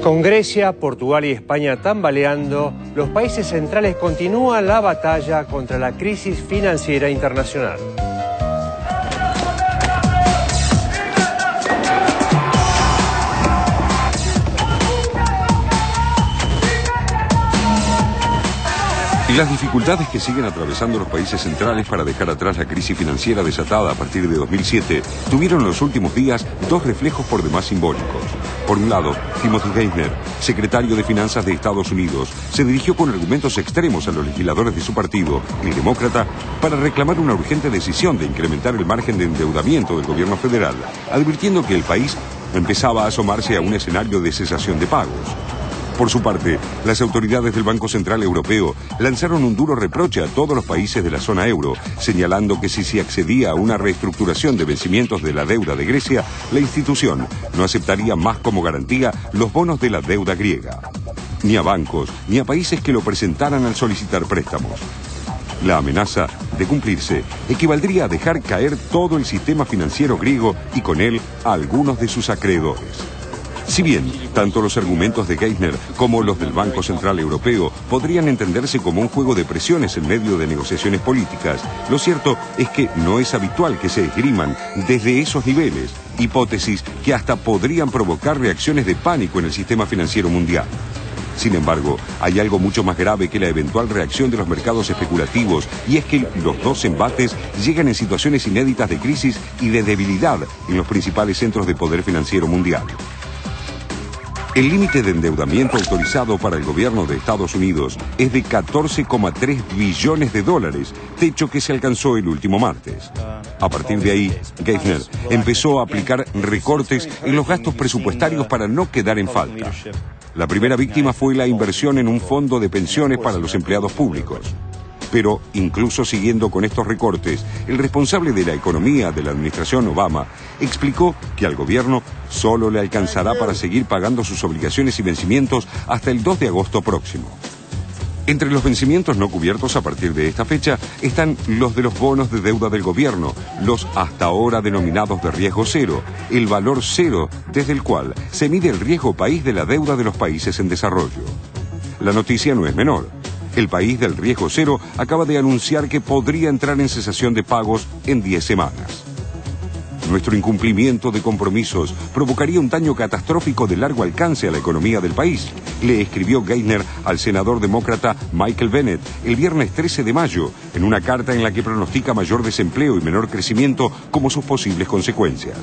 Con Grecia, Portugal y España tambaleando, los países centrales continúan la batalla contra la crisis financiera internacional. Las dificultades que siguen atravesando los países centrales para dejar atrás la crisis financiera desatada a partir de 2007 tuvieron en los últimos días dos reflejos por demás simbólicos. Por un lado, Timothy Geithner, secretario de Finanzas de Estados Unidos, se dirigió con argumentos extremos a los legisladores de su partido, el demócrata, para reclamar una urgente decisión de incrementar el margen de endeudamiento del gobierno federal, advirtiendo que el país empezaba a asomarse a un escenario de cesación de pagos. Por su parte, las autoridades del Banco Central Europeo lanzaron un duro reproche a todos los países de la zona euro, señalando que si se accedía a una reestructuración de vencimientos de la deuda de Grecia, la institución no aceptaría más como garantía los bonos de la deuda griega, ni a bancos, ni a países que lo presentaran al solicitar préstamos. La amenaza, de cumplirse, equivaldría a dejar caer todo el sistema financiero griego y con él a algunos de sus acreedores. Si bien tanto los argumentos de Geithner como los del Banco Central Europeo podrían entenderse como un juego de presiones en medio de negociaciones políticas, lo cierto es que no es habitual que se esgriman desde esos niveles hipótesis que hasta podrían provocar reacciones de pánico en el sistema financiero mundial. Sin embargo, hay algo mucho más grave que la eventual reacción de los mercados especulativos, y es que los dos embates llegan en situaciones inéditas de crisis y de debilidad en los principales centros de poder financiero mundial. El límite de endeudamiento autorizado para el gobierno de Estados Unidos es de 14,3 billones de dólares, techo que se alcanzó el último martes. A partir de ahí, Geithner empezó a aplicar recortes en los gastos presupuestarios para no quedar en falta. La primera víctima fue la inversión en un fondo de pensiones para los empleados públicos. Pero, incluso siguiendo con estos recortes, el responsable de la economía de la administración Obama explicó que al gobierno solo le alcanzará para seguir pagando sus obligaciones y vencimientos hasta el 2 de agosto próximo. Entre los vencimientos no cubiertos a partir de esta fecha están los de los bonos de deuda del gobierno, los hasta ahora denominados de riesgo cero, el valor cero desde el cual se mide el riesgo país de la deuda de los países en desarrollo. La noticia no es menor. El país del riesgo cero acaba de anunciar que podría entrar en cesación de pagos en 10 semanas. Nuestro incumplimiento de compromisos provocaría un daño catastrófico de largo alcance a la economía del país, le escribió Geithner al senador demócrata Michael Bennet el viernes 13 de mayo, en una carta en la que pronostica mayor desempleo y menor crecimiento como sus posibles consecuencias.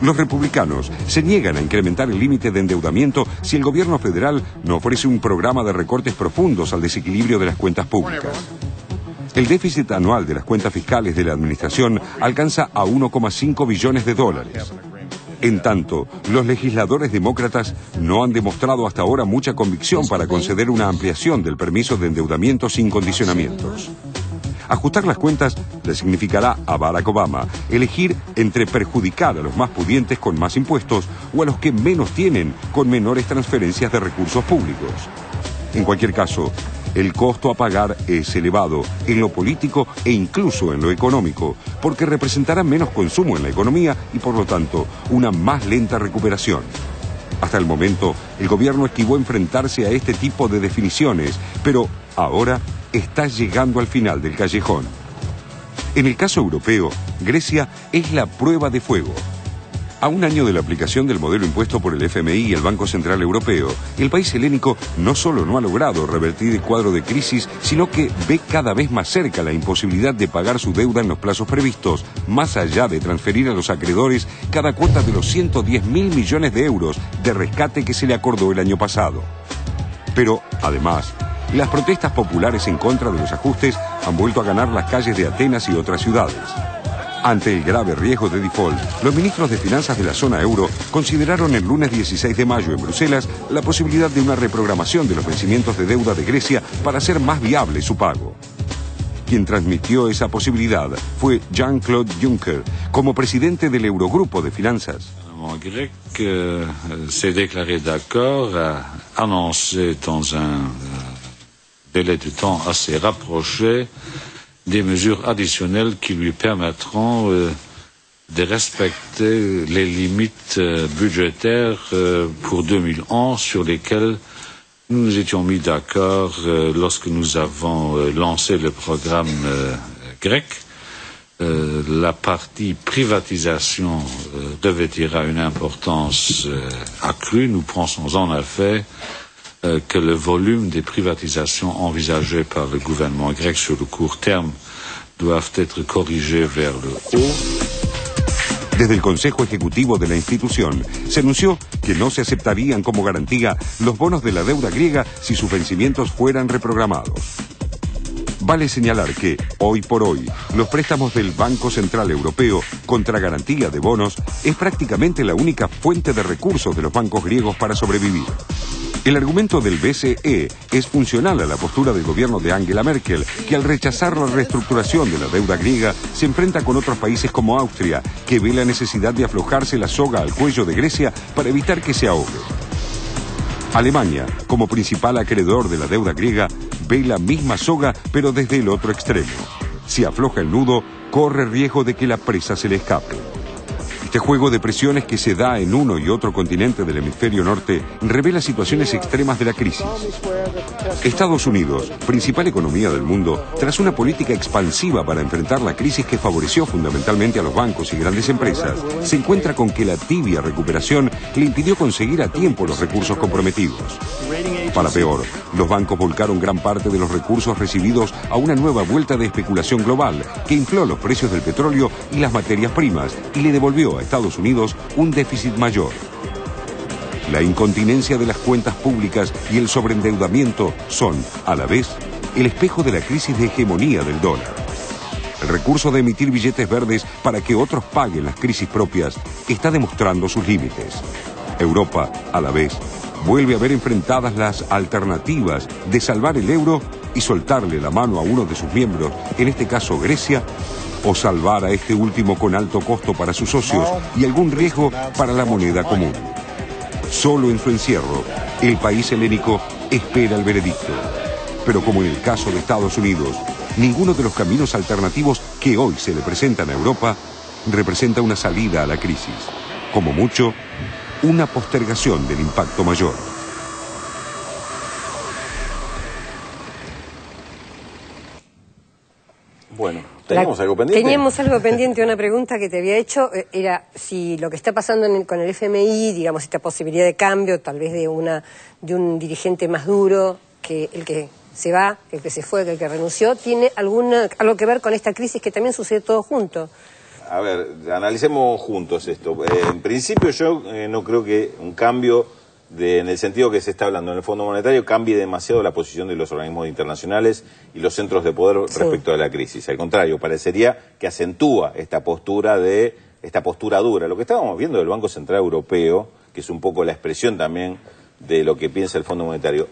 Los republicanos se niegan a incrementar el límite de endeudamiento si el gobierno federal no ofrece un programa de recortes profundos al desequilibrio de las cuentas públicas. El déficit anual de las cuentas fiscales de la administración alcanza a 1,5 billones de dólares. En tanto, los legisladores demócratas no han demostrado hasta ahora mucha convicción para conceder una ampliación del permiso de endeudamiento sin condicionamientos. Ajustar las cuentas le significará a Barack Obama elegir entre perjudicar a los más pudientes con más impuestos o a los que menos tienen con menores transferencias de recursos públicos. En cualquier caso, el costo a pagar es elevado en lo político e incluso en lo económico, porque representará menos consumo en la economía y por lo tanto una más lenta recuperación. Hasta el momento, el gobierno esquivó enfrentarse a este tipo de definiciones, pero ahora está llegando al final del callejón. En el caso europeo, Grecia es la prueba de fuego. A un año de la aplicación del modelo impuesto por el FMI y el Banco Central Europeo, el país helénico no solo no ha logrado revertir el cuadro de crisis, sino que ve cada vez más cerca la imposibilidad de pagar su deuda en los plazos previstos, más allá de transferir a los acreedores cada cuota de los 110.000 millones de euros de rescate que se le acordó el año pasado. Pero, además, las protestas populares en contra de los ajustes han vuelto a ganar las calles de Atenas y otras ciudades. Ante el grave riesgo de default, los ministros de finanzas de la zona euro consideraron el lunes 16 de mayo en Bruselas la posibilidad de una reprogramación de los vencimientos de deuda de Grecia para hacer más viable su pago. Quien transmitió esa posibilidad fue Jean-Claude Juncker, como presidente del Eurogrupo de Finanzas. Le gouvernement grec s'est déclaré d'accord, a annoncé dans un délai de temps assez rapproché des mesures additionnelles qui lui permettront de respecter les limites budgétaires pour 2011 sur lesquelles nous nous étions mis d'accord lorsque nous avons lancé le programme grec. La partie privatisation revêtira une importance accrue. Nous pensons en effet que le volume des privatisations envisagées par le gouvernement grec sur le court terme doivent être corrigées vers le haut. Desde el Consejo Ejecutivo de la institución se anunció que no se aceptarían como garantía los bonos de la deuda griega si sus vencimientos fueran reprogramados. Vale señalar que, hoy por hoy, los préstamos del Banco Central Europeo contra garantía de bonos es prácticamente la única fuente de recursos de los bancos griegos para sobrevivir. El argumento del BCE es funcional a la postura del gobierno de Angela Merkel, que al rechazar la reestructuración de la deuda griega se enfrenta con otros países como Austria, que ve la necesidad de aflojarse la soga al cuello de Grecia para evitar que se ahogue. Alemania, como principal acreedor de la deuda griega, ve la misma soga pero desde el otro extremo. Si afloja el nudo, corre riesgo de que la presa se le escape. Este juego de presiones que se da en uno y otro continente del hemisferio norte revela situaciones extremas de la crisis. Estados Unidos, principal economía del mundo, tras una política expansiva para enfrentar la crisis que favoreció fundamentalmente a los bancos y grandes empresas, se encuentra con que la tibia recuperación le impidió conseguir a tiempo los recursos comprometidos. Para peor, los bancos volcaron gran parte de los recursos recibidos a una nueva vuelta de especulación global que infló los precios del petróleo y las materias primas y le devolvió a Estados Unidos un déficit mayor. La incontinencia de las cuentas públicas y el sobreendeudamiento son, a la vez, el espejo de la crisis de hegemonía del dólar. El recurso de emitir billetes verdes para que otros paguen las crisis propias está demostrando sus límites. Europa, a la vez, vuelve a ver enfrentadas las alternativas de salvar el euro y soltarle la mano a uno de sus miembros, en este caso Grecia, o salvar a este último con alto costo para sus socios y algún riesgo para la moneda común. Solo en su encierro, el país helénico espera el veredicto. Pero como en el caso de Estados Unidos, ninguno de los caminos alternativos que hoy se le presentan a Europa representa una salida a la crisis. Como mucho, una postergación del impacto mayor. Bueno, ¿teníamos algo pendiente? Teníamos algo pendiente, una pregunta que te había hecho era si lo que está pasando con el FMI, digamos, esta posibilidad de cambio, tal vez de un dirigente más duro que el que se va, el que se fue, que el que renunció, tiene algo que ver con esta crisis que también sucede todo junto. A ver, analicemos juntos esto. En principio yo no creo que un cambio en el sentido que se está hablando en el Fondo Monetario cambie demasiado la posición de los organismos internacionales y los centros de poder respecto a la crisis. Al contrario, parecería que acentúa esta postura dura. Lo que estábamos viendo del Banco Central Europeo, que es un poco la expresión también de lo que piensa el Fondo Monetario,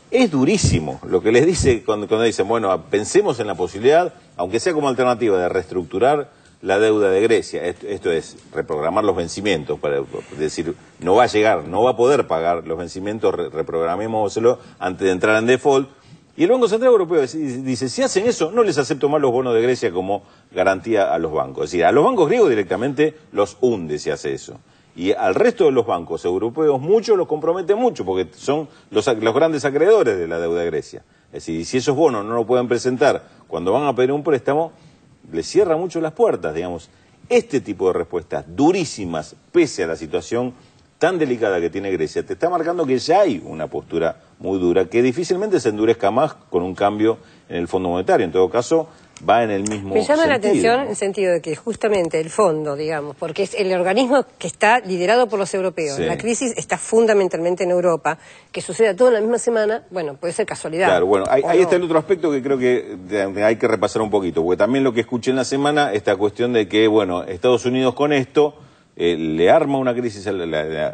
es durísimo lo que les dice cuando dicen, bueno, pensemos en la posibilidad, aunque sea como alternativa, de reestructurar la deuda de Grecia. Esto es reprogramar los vencimientos, para decir, no va a llegar, no va a poder pagar los vencimientos, reprogramémoslo antes de entrar en default. Y el Banco Central Europeo dice, si hacen eso, no les acepto más los bonos de Grecia como garantía a los bancos. Es decir, a los bancos griegos directamente los hunde si hace eso. Y al resto de los bancos europeos muchos los compromete mucho, porque son los grandes acreedores de la deuda de Grecia. Es decir, si esos bonos no lo pueden presentar cuando van a pedir un préstamo, les cierra mucho las puertas, digamos. Este tipo de respuestas durísimas, pese a la situación tan delicada que tiene Grecia, te está marcando que ya hay una postura muy dura, que difícilmente se endurezca más con un cambio en el Fondo Monetario. En todo caso, va en el mismo sentido. Me llama la atención en el sentido de que justamente el fondo, digamos, porque es el organismo que está liderado por los europeos, la crisis está fundamentalmente en Europa, que suceda todo en la misma semana, bueno, puede ser casualidad. Claro, bueno, ahí está el otro aspecto que creo que hay que repasar un poquito, porque también lo que escuché en la semana, esta cuestión de que, bueno, Estados Unidos con esto le arma una crisis,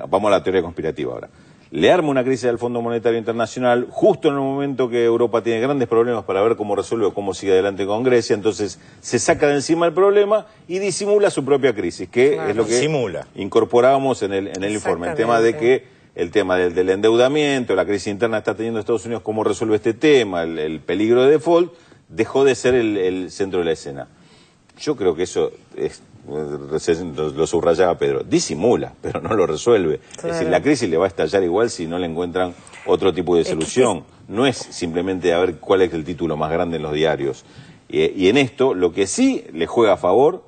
vamos a la teoría conspirativa ahora. Le arma una crisis al Fondo Monetario Internacional justo en el momento que Europa tiene grandes problemas para ver cómo resuelve o cómo sigue adelante con Grecia, entonces se saca de encima el problema y disimula su propia crisis, que es lo que incorporábamos en el informe, el tema del endeudamiento, la crisis interna que está teniendo Estados Unidos, cómo resuelve este tema, el peligro de default, dejó de ser el centro de la escena. Yo creo que eso es recién lo subrayaba Pedro, disimula, pero no lo resuelve. Claro. Es decir, la crisis le va a estallar igual si no le encuentran otro tipo de solución. No es simplemente a ver cuál es el título más grande en los diarios. Y en esto, lo que sí le juega a favor,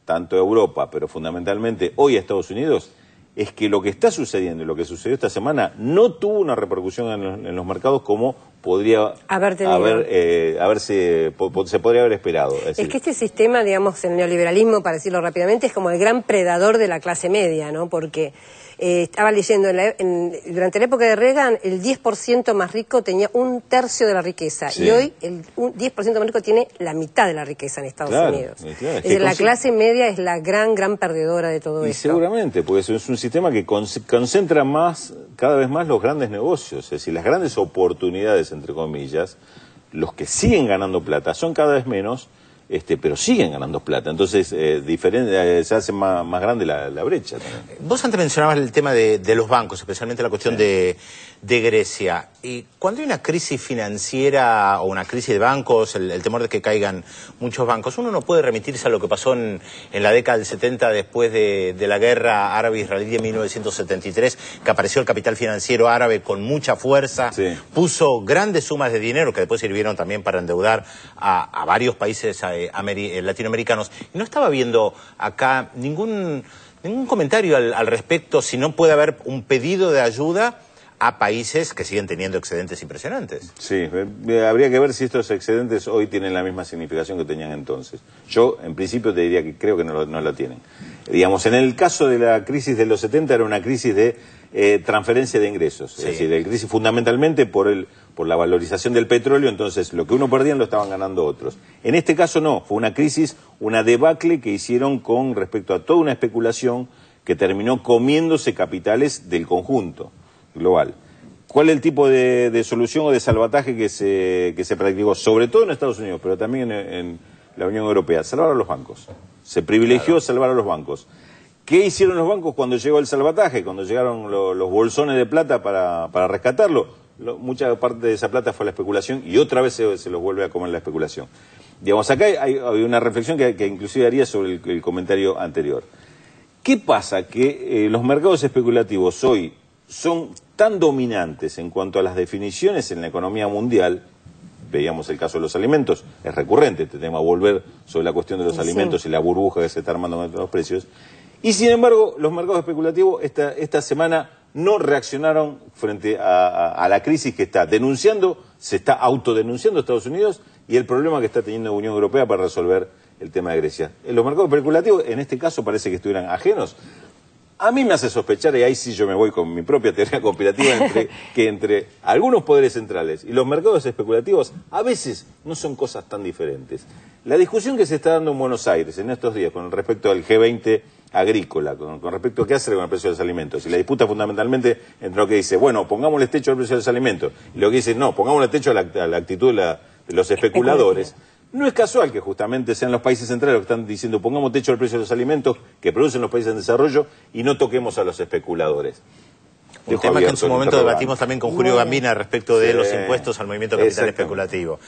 tanto a Europa, pero fundamentalmente hoy a Estados Unidos, es que lo que está sucediendo y lo que sucedió esta semana no tuvo una repercusión en los mercados como podría se podría haber esperado. Es decir, que este sistema, digamos, el neoliberalismo, para decirlo rápidamente, es como el gran predador de la clase media, ¿no? Porque estaba leyendo, durante la época de Reagan, el 10% más rico tenía 1/3 de la riqueza. Sí. Y hoy el 10% más rico tiene la mitad de la riqueza en Estados Unidos. Claro, es decir, la clase media es la gran perdedora de todo esto. Seguramente, porque es un sistema que concentra cada vez más los grandes negocios. Es decir, las grandes oportunidades, entre comillas, los que siguen ganando plata son cada vez menos, pero siguen ganando plata. Entonces, se hace más grande la brecha también. Vos antes mencionabas el tema de los bancos, especialmente la cuestión de Grecia. Y cuando hay una crisis financiera o una crisis de bancos, el temor de que caigan muchos bancos, uno no puede remitirse a lo que pasó en la década del 70 después de la guerra árabe-israelí de 1973, que apareció el capital financiero árabe con mucha fuerza, puso grandes sumas de dinero que después sirvieron también para endeudar a varios países latinoamericanos. Y no estaba viendo acá ningún comentario al respecto, si no puede haber un pedido de ayuda a países que siguen teniendo excedentes impresionantes. Sí, habría que ver si estos excedentes hoy tienen la misma significación que tenían entonces. Yo, en principio, te diría que creo que no la tienen. Digamos, en el caso de la crisis de los 70 era una crisis de transferencia de ingresos. Es decir, la crisis fundamentalmente por la valorización del petróleo, entonces lo que uno perdía lo estaban ganando otros. En este caso no, fue una crisis, una debacle que hicieron con respecto a toda una especulación que terminó comiéndose capitales del conjunto global. ¿Cuál es el tipo de solución o de salvataje que se practicó, sobre todo en Estados Unidos, pero también en la Unión Europea? Salvar a los bancos. Se privilegió salvar a los bancos. ¿Qué hicieron los bancos cuando llegó el salvataje? Cuando llegaron los bolsones de plata para rescatarlo, mucha parte de esa plata fue la especulación y otra vez se los vuelve a comer la especulación. Digamos, acá hay una reflexión que inclusive haría sobre el comentario anterior. ¿Qué pasa? Que los mercados especulativos hoy son tan dominantes en cuanto a las definiciones en la economía mundial. Veíamos el caso de los alimentos, es recurrente este tema, volver sobre la cuestión de los alimentos y la burbuja que se está armando con los precios. Y sin embargo, los mercados especulativos esta semana no reaccionaron frente a la crisis que está denunciando, se está autodenunciando Estados Unidos y el problema que está teniendo la Unión Europea para resolver el tema de Grecia. Los mercados especulativos, en este caso, parece que estuvieran ajenos. A mí me hace sospechar, y ahí sí yo me voy con mi propia teoría conspirativa, que entre algunos poderes centrales y los mercados especulativos a veces no son cosas tan diferentes. La discusión que se está dando en Buenos Aires en estos días con respecto al G20 agrícola, con respecto a qué hacer con el precio de los alimentos, y la disputa fundamentalmente entre lo que dice, bueno, pongámosle techo al precio de los alimentos, y lo que dice, no, pongámosle techo a la actitud de los especuladores. No es casual que justamente sean los países centrales los que están diciendo pongamos techo al precio de los alimentos que producen los países en desarrollo y no toquemos a los especuladores. Un tema que en su momento debatimos también con Julio Gambina respecto de los impuestos al movimiento capital especulativo.